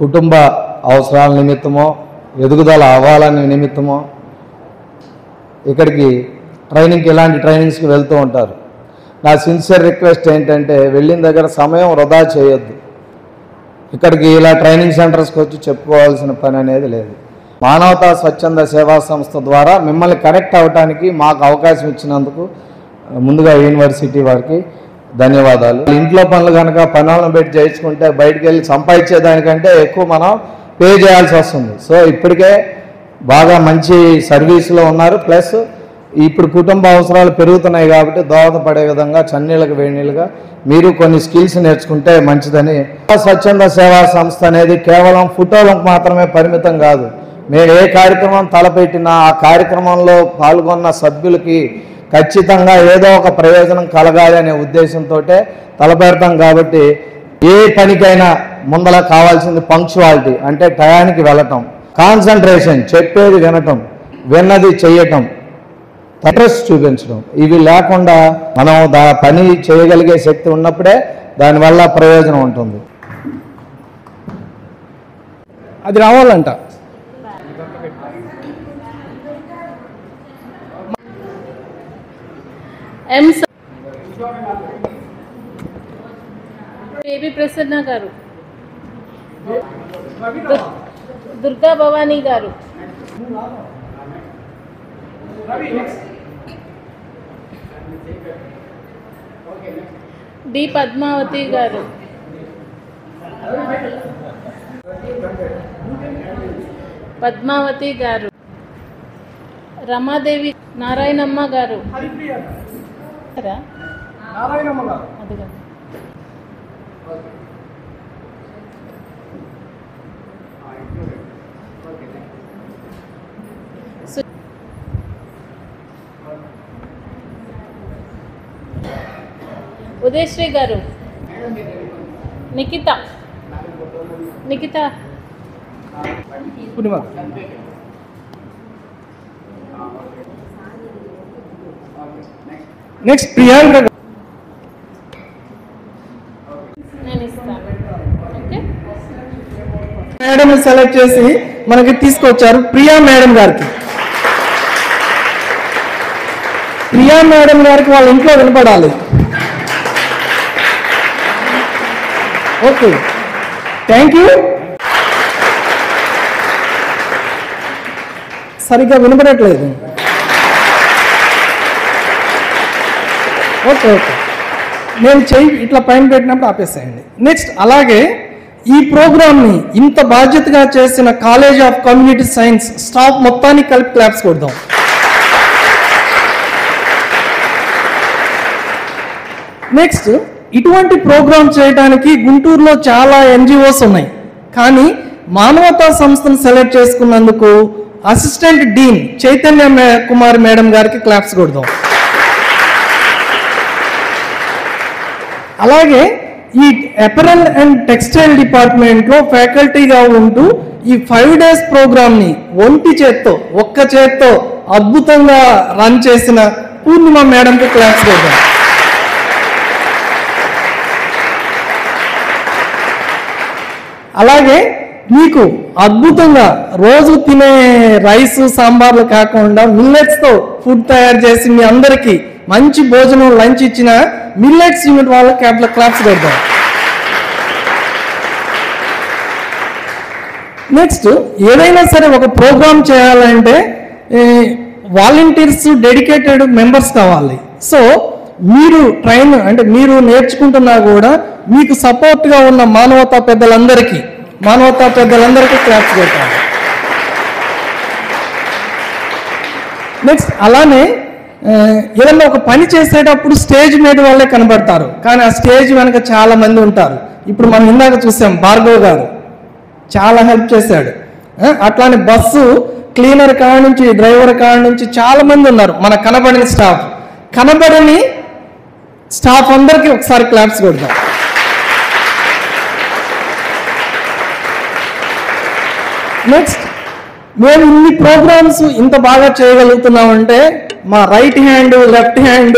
కుటుంబ అవసరాల నిమిత్తమో ఎదుగుదల అవ్వాలని నిమిత్తమో ఇక్కడికి ట్రైనింగ్కి ఇలాంటి ట్రైనింగ్స్కి వెళ్తూ ఉంటారు. నా సిన్సియర్ రిక్వెస్ట్ ఏంటంటే వెళ్ళిన దగ్గర సమయం వృధా చేయొద్దు. ఇక్కడికి ఇలా ట్రైనింగ్ సెంటర్స్కి వచ్చి చెప్పుకోవాల్సిన పని అనేది లేదు. మానవతా స్వచ్ఛంద సేవా సంస్థ ద్వారా మిమ్మల్ని కనెక్ట్ అవ్వడానికి మాకు అవకాశం ఇచ్చినందుకు ముందుగా యూనివర్సిటీ వారికి ధన్యవాదాలు. ఇంట్లో పనులు కనుక పనులను పెట్టి చేయించుకుంటే బయటికి వెళ్ళి సంపాదించేదానికంటే ఎక్కువ మనం పే చేయాల్సి వస్తుంది. సో ఇప్పటికే బాగా మంచి సర్వీస్లో ఉన్నారు. ప్లస్ ఇప్పుడు కుటుంబ అవసరాలు పెరుగుతున్నాయి కాబట్టి దోహదపడే విధంగా చన్నీళ్ళకి వేడినీళ్ళుగా మీరు కొన్ని స్కిల్స్ నేర్చుకుంటే మంచిదని. స్వచ్ఛంద సేవా సంస్థ అనేది కేవలం ఫోటోలకు మాత్రమే పరిమితం కాదు. మేము ఏ కార్యక్రమం తలపెట్టినా ఆ కార్యక్రమంలో పాల్గొన్న సభ్యులకి ఖచ్చితంగా ఏదో ఒక ప్రయోజనం కలగాలి అనే ఉద్దేశంతో తలపెడతాం. కాబట్టి ఏ పనికైనా ముందల కావాల్సింది పంక్చువాలిటీ, అంటే టయానికి వెళ్ళటం, కాన్సన్ట్రేషన్, చెప్పేది వినటం, విన్నది చెయ్యటం, ఇంట్రెస్ట్ చూపించడం. ఇవి లేకుండా మనం పని చేయగలిగే శక్తి ఉన్నప్పుడే దానివల్ల ప్రయోజనం ఉంటుంది. అది రావాలంట. బేబీ ప్రసన్న గారు, దుర్గా భవానీ గారు, డి పద్మావతి గారు, పద్మావతి గారు, రమాదేవి, నారాయణమ్మ గారు, అదిగా ఉదయశ్రీ గారు, Nikhita, next Priyanka madam select చేసి మనకి తీసుకొచ్చారు. ప్రియా మేడం గారికి వాళ్ళ ఇంట్లో వినపడాలి. Okay, thank you. సరిగ్గా వినపడట్లేదు. ఓకే, నేను చెయ్యి ఇట్లా పైన పెట్టినప్పుడు ఆపేసేయండి. నెక్స్ట్, అలాగే ఈ ప్రోగ్రామ్ని ఇంత బాధ్యతగా చేసిన college of community science staff మొత్తానికి కలిపి క్లాప్స్ కొడదాం. నెక్స్ట్, ఇటువంటి ప్రోగ్రామ్ చేయడానికి గుంటూరులో చాలా ఎన్జిఓస్ ఉన్నాయి, కానీ మానవతా సంస్థను సెలెక్ట్ చేసుకున్నందుకు అసిస్టెంట్ డీన్ చైతన్య కుమార్ మేడం గారికి క్లాప్స్ కొడదాం. అలాగే ఈ అపెరల్ అండ్ టెక్స్టైల్ డిపార్ట్మెంట్లో ఫ్యాకల్టీగా ఉంటూ ఈ 5 days ప్రోగ్రామ్ని ఒక్క చేత్తో అద్భుతంగా రన్ చేసిన పూర్ణిమ మేడంకి క్లాప్స్ కొడదాం. అలాగే మీకు అద్భుతంగా రోజు తినే రైస్ సాంబార్లు కాకుండా మిల్లెట్స్తో ఫుడ్ తయారు చేసి మీ అందరికీ మంచి భోజనం లంచ్ ఇచ్చిన మిల్లెట్స్ యూనిట్ వాళ్ళకి క్లాప్స్ కొడతాం. నెక్స్ట్, ఏదైనా సరే ఒక ప్రోగ్రామ్ చేయాలంటే వాలంటీర్స్, డెడికేటెడ్ మెంబర్స్ కావాలి. సో మీరు మీరు నేర్చుకుంటున్నా కూడా మీకు సపోర్ట్గా ఉన్న మానవతా పెద్దలందరికీ క్లాప్స్ కొట్టాలి. నెక్స్ట్, అలానే ఏదన్నా ఒక పని చేసేటప్పుడు స్టేజ్ మీద వాళ్ళే కనబడతారు, కానీ ఆ స్టేజ్ వెనక చాలా మంది ఉంటారు. ఇప్పుడు మనం ఇందాక చూసాం, భార్గవ్ గారు చాలా హెల్ప్ చేశాడు. అట్లానే బస్సు క్లీనర్ కాడ నుంచి, డ్రైవర్ కాడ నుంచి చాలా మంది ఉన్నారు. మన కనబడని స్టాఫ్ అందరికీ ఒకసారి క్లాప్స్ కొడతాం. నెక్స్ట్, మేము ఇన్ని ప్రోగ్రామ్స్ ఇంత బాగా చేయగలుగుతున్నామంటే మా రైట్ హ్యాండ్, లెఫ్ట్ హ్యాండ్